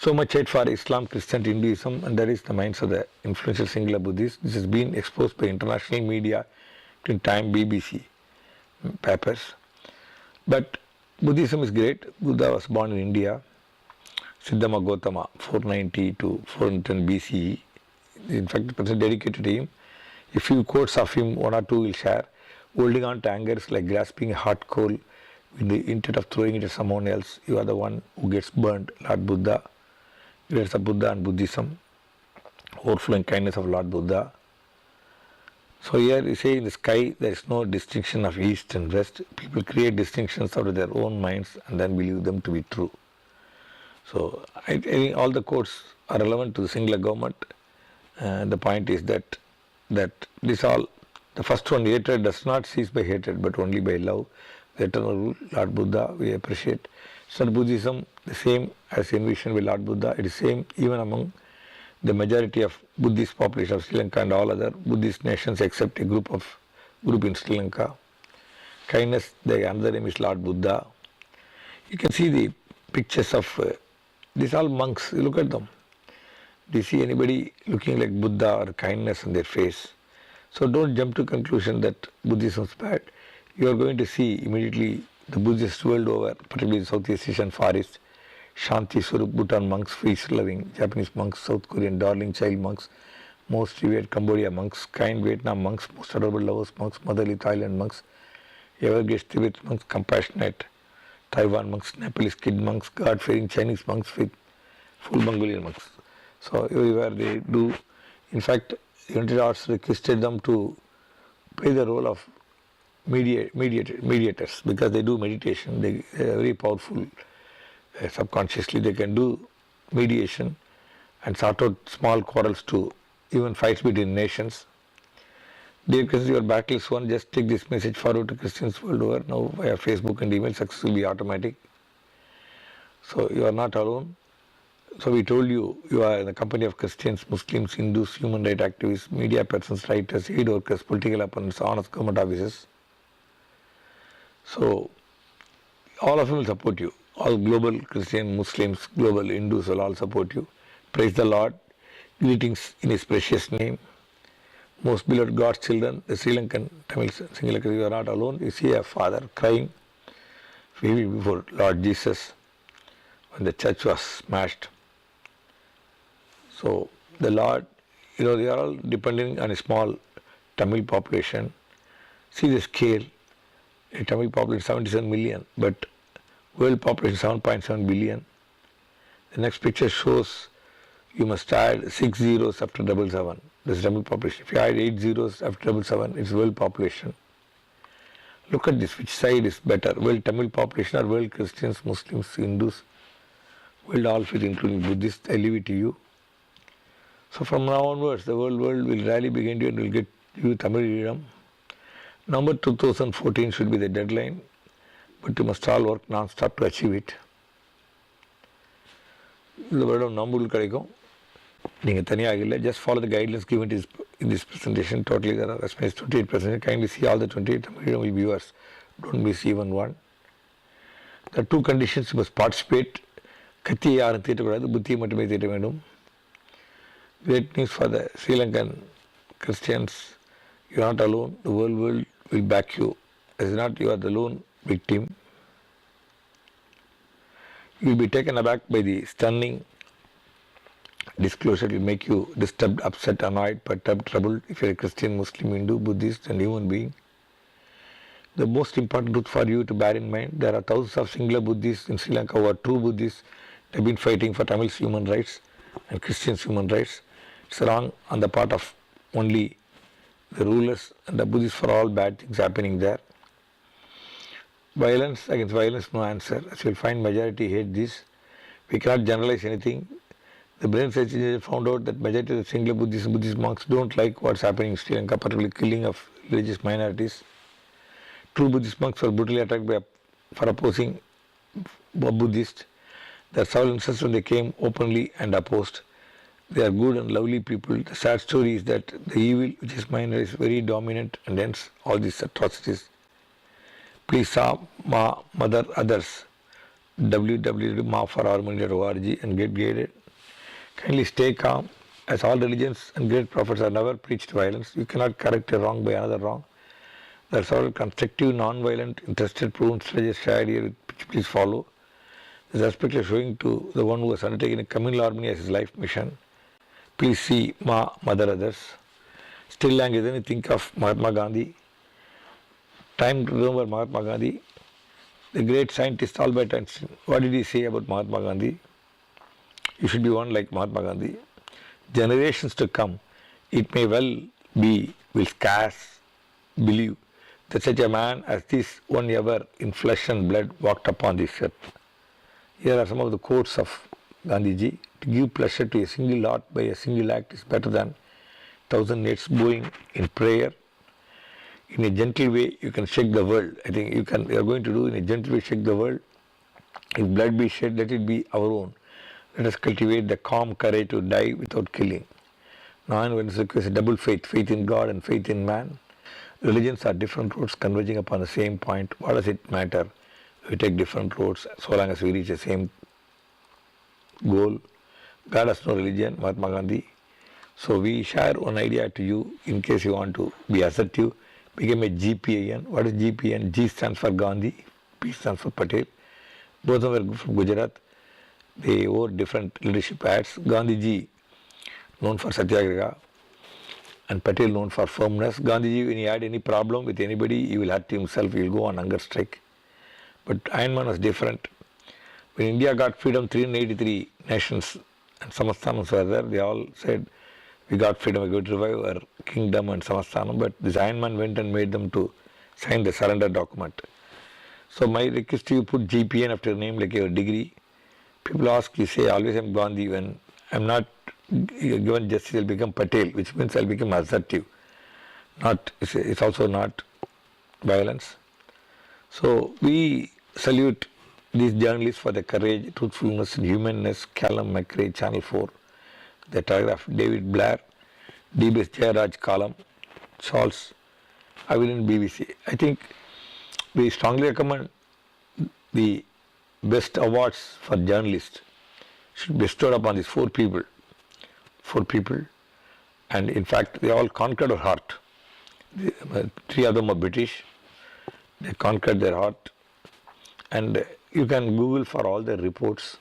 So much hate for Islam, Christianity, Hinduism, and that is the minds of the influential singular Buddhists. This has been exposed by international media, including Time, BBC, papers. But Buddhism is great. Buddha was born in India, Siddhartha Gautama, 490 to 410 BCE. In fact, the person dedicated to him. A few quotes of him, one or two will share. Holding on to anger is like grasping a hot coal with the intent of throwing it at someone else. You are the one who gets burnt. Lord Buddha, greatest of Buddha and Buddhism, overflowing kindness of Lord Buddha. So here you say in the sky there is no distinction of east and west. People create distinctions out of their own minds and then believe them to be true. So I think all the quotes are relevant to the singular government. The point is that this all, the first one, hatred does not cease by hatred but only by love. The eternal rule, Lord Buddha, we appreciate. So Buddhism, the same as envisioned by Lord Buddha, it is same even among the majority of Buddhist population of Sri Lanka and all other Buddhist nations except a group in Sri Lanka. Kindness, the another name is Lord Buddha. You can see the pictures of these all monks. You look at them. Do you see anybody looking like Buddha or kindness on their face? So don't jump to conclusion that Buddhism is bad. You are going to see immediately the Buddhists world over, particularly in Southeast Asian Far East, Shanti Swarup, Bhutan monks, peace-loving, Japanese monks, South Korean darling child monks, most revered Cambodia monks, kind Vietnam monks, most adorable lovers monks, motherly Thailand monks, ever-grateful Tibet monks, compassionate Taiwan monks, Nepalese kid monks, God-fearing Chinese monks with full Mongolian monks. So everywhere they do, in fact, United Arts requested them to play the role of mediators because they do meditation. They are very powerful. Subconsciously they can do mediation and sort out small quarrels to even fights between nations. Dear Christians, your battle is won. Just take this message forward to Christians world over. Now via Facebook and email, success will be automatic. So you are not alone. So we told you, you are in the company of Christians, Muslims, Hindus, human rights activists, media persons, writers, aid workers, political opponents, honest government officers. So all of them will support you. All global Christian, Muslims, global Hindus will all support you. Praise the Lord. Greetings in His precious name. Most beloved God's children, the Sri Lankan Tamil singular, you are not alone. You see a father crying before Lord Jesus when the church was smashed. So the Lord, they are all depending on a small Tamil population. See the scale. A Tamil population 77 million, but world population 7.7 billion. The next picture shows you must add 6 zeros after 777. This is Tamil population. If you add 8 zeros after 777, it's world population. Look at this, which side is better? World Tamil population or world Christians, Muslims, Hindus, world all fit including Buddhists? I leave it to you. So from now onwards, the world will rally behind you and will get you Tamil freedom. November 2014 should be the deadline, but you must all work non-stop to achieve it. The word of November will கிடைக்கும். நீங்கள் தனியாக இல்லை, just follow the guidelines given in this presentation. Totally there are as many as 28%. Kindly see all the 28 Tamil will be yours. Don't miss even one. There are two conditions. You must participate. கத்தியை யாரும் தீட்டக்கூடாது, புத்தியை மட்டுமே தீட்ட வேண்டும். Great news for the Sri Lankan Christians. You are not alone. The world will back you. As not you are the lone victim. You will be taken aback by the stunning disclosure. It will make you disturbed, upset, annoyed, perturbed, troubled if you are a Christian, Muslim, Hindu, Buddhist and human being. The most important truth for you to bear in mind, there are thousands of singular Buddhists in Sri Lanka who are true Buddhists. They have been fighting for Tamils human rights and Christians human rights. It's wrong on the part of only the rulers and the Buddhists for all bad things happening there. Violence against violence, no answer. As you will find, majority hate this. We cannot generalize anything. The brain research found out that majority of the singular Buddhist monks don't like what's happening in Sri Lanka, particularly killing of religious minorities. True Buddhist monks were brutally attacked for opposing Buddhists. There are several instances when they came openly and opposed. They are good and lovely people. The sad story is that the evil, which is minor, is very dominant and hence all these atrocities. Please, Ma, Mother, others, www.maforharmony.org and get guided. Kindly stay calm, as all religions and great prophets have never preached violence. You cannot correct a wrong by another wrong. There are several constructive, non-violent, interested, proven strategies shared here, which please follow. This aspect is showing to the one who has undertaken a communal harmony as his life mission. Please see Mother Others. Still language, then you think of Mahatma Gandhi. Time to remember Mahatma Gandhi. The great scientist Albert Einstein. What did he say about Mahatma Gandhi? You should be one like Mahatma Gandhi. Generations to come, it may well be, will scarce believe that such a man as this one ever in flesh and blood walked upon this earth. Here are some of the quotes of Gandhiji. To give pleasure to a single heart by a single act is better than 1,000 nets bowing in prayer. In a gentle way, you can shake the world. I think you are going to do in a gentle way, shake the world. If blood be shed, let it be our own. Let us cultivate the calm courage to die without killing. Non-violence requires a double faith, faith in God and faith in man. Religions are different roads converging upon the same point. What does it matter? We take different roads so long as we reach the same goal. God has no religion, Mahatma Gandhi. So we share one idea to you in case you want to be assertive. Become a GPAN. What is GPAN? G stands for Gandhi, P stands for Patel. Both of them were from Gujarat. They wore different leadership hats. Gandhiji, known for Satyagraha, and Patel known for firmness. Gandhiji, when he had any problem with anybody, he will hurt himself, he will go on hunger strike. But Iron Man was different. When India got freedom, 383 nations and Samasthanams were there. They all said, we got freedom, we got to revive our kingdom and Samasthanam. But this Iron Man went and made them to sign the surrender document. So my request to you, put GPN after your name like your degree. People ask, you say, always I'm Gandhi. When I'm not given justice, I'll become Patel, which means I'll become assertive. It's also not violence. So we salute these journalists for their courage, truthfulness, and humanness. Callum McRae, Channel 4. The Telegraph, David Blair, DBS Jayaraj column, Charles Avilin, BBC. I think we strongly recommend the best awards for journalists should be bestowed upon these four people. And in fact, they all conquered our heart. Three of them are British. They conquered their heart. And you can Google for all their reports.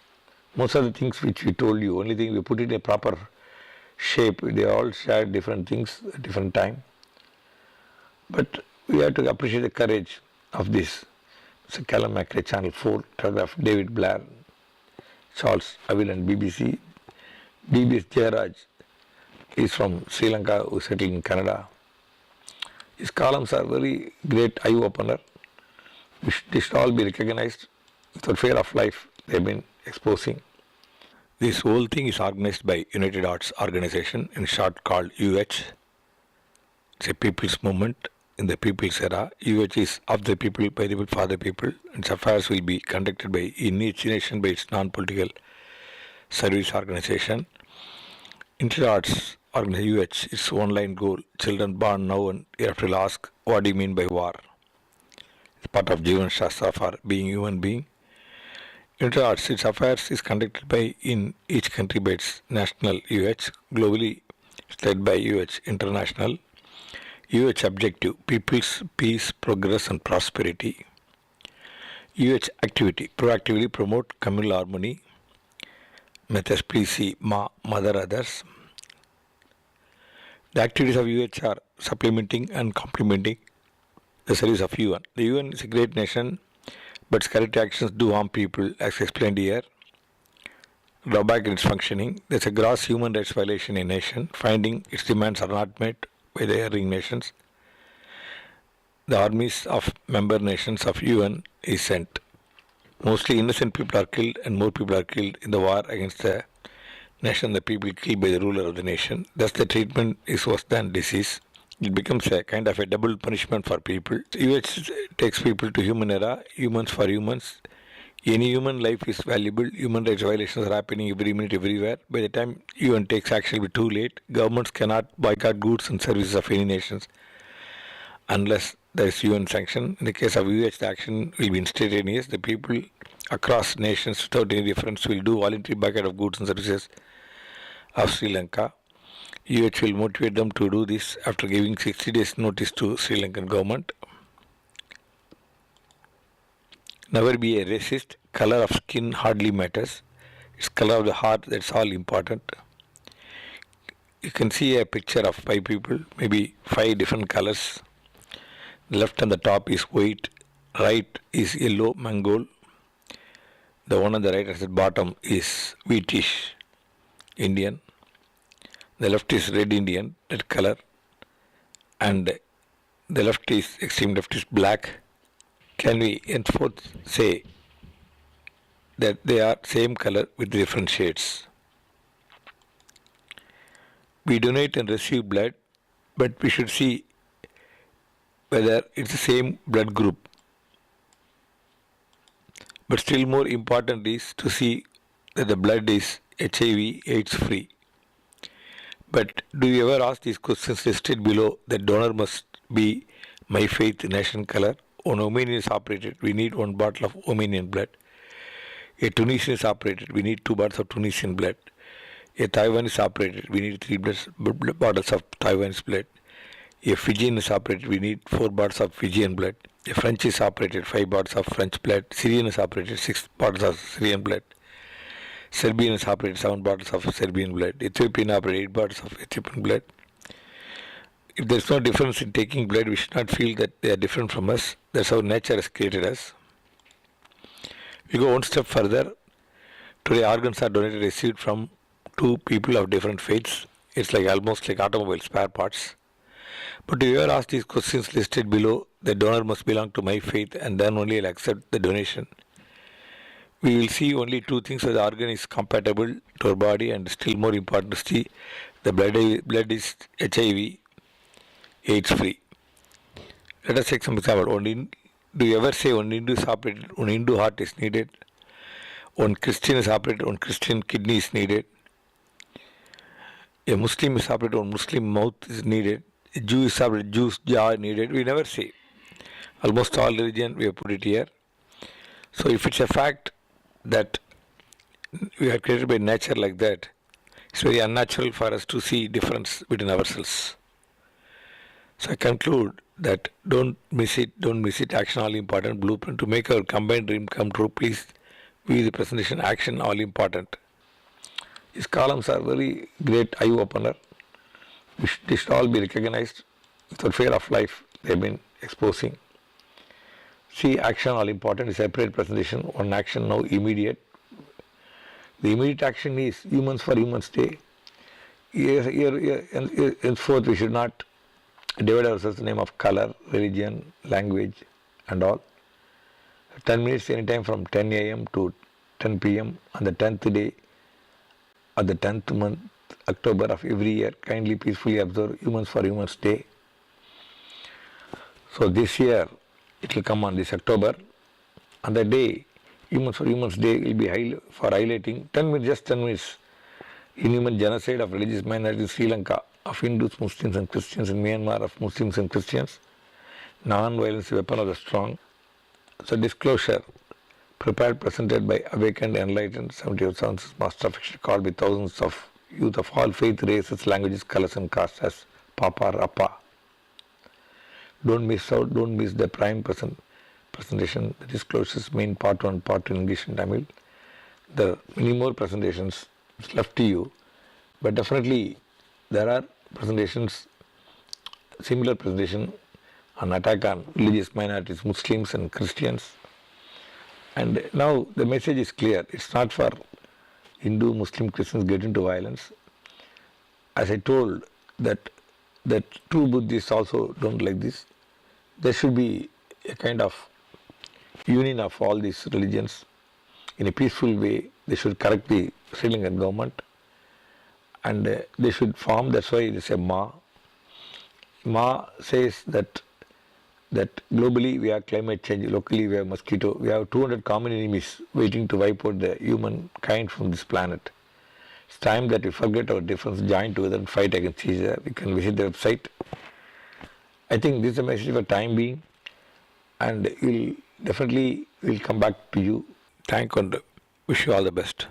Most of the things which we told you, only thing we put it in a proper shape. They all shared different things at different time. But we have to appreciate the courage of this. So Callum McRae, Channel 4, Telegraph, David Blair, Charles Avilin, BBC. DBS Jayaraj is from Sri Lanka, who settled in Canada. His columns are very great eye-opener. They should all be recognized without fear of life. They have been exposing. This whole thing is organized by United Arts Organization, in short called UH. It's a people's movement in the people's era. UH is of the people, by the people, for the people. Its affairs will be conducted by in each nation by its non-political service organization. United Arts Organization, UH, its one-line goal: children born now and hereafter will ask, what do you mean by war? It's part of Jivan Shastra for being human being. United Arts, its affairs is conducted by in each country by its national UH. Globally, it's led by UH International. UH objective: people's peace, progress and prosperity. UH activity: proactively promote communal harmony. Methods: please see Mother Others. The activities of UH are supplementing and complementing the service of UN. The UN is a great nation, but its correct actions do harm people, as explained here. Drawback in its functioning: there's a gross human rights violation in a nation, finding its demands are not met by the erring nations. The armies of member nations of UN is sent. Mostly innocent people are killed, and more people are killed in the war against the nation, the people killed by the ruler of the nation. Thus the treatment is worse than disease. It becomes a kind of a double punishment for people. UH takes people to human era, humans for humans. Any human life is valuable. Human rights violations are happening every minute, everywhere. By the time UN takes action, it will be too late. Governments cannot boycott goods and services of any nations unless there is UN sanction. In the case of UH, the action will be instantaneous. The people across nations without any difference will do voluntary boycott of goods and services of Sri Lanka. UH will motivate them to do this after giving 60 days notice to Sri Lankan government. Never be a racist. Color of skin hardly matters. It's color of the heart that's all important. You can see a picture of 5 people, maybe 5 different colors. The left on the top is white, right is yellow Mongol. The one on the right at the bottom is wheatish Indian. The left is red Indian, that color. And the left is, extreme left is black. Can we henceforth say that they are same color with different shades? We donate and receive blood, but we should see whether it's the same blood group. But still more important is to see that the blood is HIV AIDS free. But do you ever ask these questions listed below? The donor must be my faith nation color. When Omanian is operated, we need 1 bottle of Omanian blood. A Tunisian is operated, we need 2 bottles of Tunisian blood. A Taiwan is operated, we need 3 bottles of Taiwanese blood. A Fijian is operated, we need 4 bottles of Fijian blood. A French is operated, 5 bottles of French blood. Syrian is operated, 6 bottles of Syrian blood. Serbian is operated, 7 bottles of Serbian blood. Ethiopian operated, 8 bottles of Ethiopian blood. If there is no difference in taking blood, we should not feel that they are different from us. That's how nature has created us. We go one step further. Today organs are donated, received from 2 people of different faiths. It's like almost like automobile spare parts. But if you ever ask these questions listed below, the donor must belong to my faith and then only I'll accept the donation. We will see only 2 things: whether the organ is compatible to our body, and still more important to see the blood is HIV AIDS free. Let us take some example. Do you ever say one Hindu is operated, one Hindu heart is needed? One Christian is operated, one Christian kidney is needed. A Muslim is operated, one Muslim mouth is needed. A Jew is operated, Jew's jaw needed. We never say. Almost all religion we have put it here. So if it's a fact that we are created by nature like that, it's very unnatural for us to see difference between ourselves. So I conclude that don't miss it, action all important, blueprint to make our combined dream come true. Please view the presentation, action all important. These columns are very great eye opener. They should all be recognized without fear of life. They have been exposing. See, action all important is separate presentation. One action now immediate. The immediate action is Humans for Humans Day. Henceforth we should not divide ourselves in the name of color, religion, language and all. 10 minutes anytime from 10 a.m. to 10 p.m. on the 10th day of the 10th month, October of every year. Kindly peacefully observe Humans for Humans Day. So this year it will come on this October. On the day, Humans for Humans Day will be highlighting 10 minutes, just 10 minutes, inhuman genocide of religious minorities in Sri Lanka, of Hindus, Muslims and Christians, in Myanmar of Muslims and Christians. Non-violence weapon of the strong. So disclosure, prepared, presented by awakened, enlightened, 78 ounces master of fiction, called by thousands of youth of all faith, races, languages, colors and castes as Papa Rappa. Don't miss out, don't miss the prime presentation. The disclosures main part 1, part 2 in English and Tamil. There are many more presentations, it's left to you. But definitely there are presentations, similar presentation on attack on religious minorities, Muslims and Christians. And now the message is clear. It's not for Hindu, Muslim, Christians get into violence. As I told that true Buddhists also don't like this. There should be a kind of union of all these religions in a peaceful way. They should correct the Sri Lankan government and they should form. That's why it is a Ma. Ma says that globally we have climate change, locally we have mosquito, we have 200 common enemies waiting to wipe out the humankind from this planet. It's time that we forget our difference, join together and fight against each other. You can visit the website. I think this is a message for time being, and we'll definitely come back to you Thank you and wish you all the best.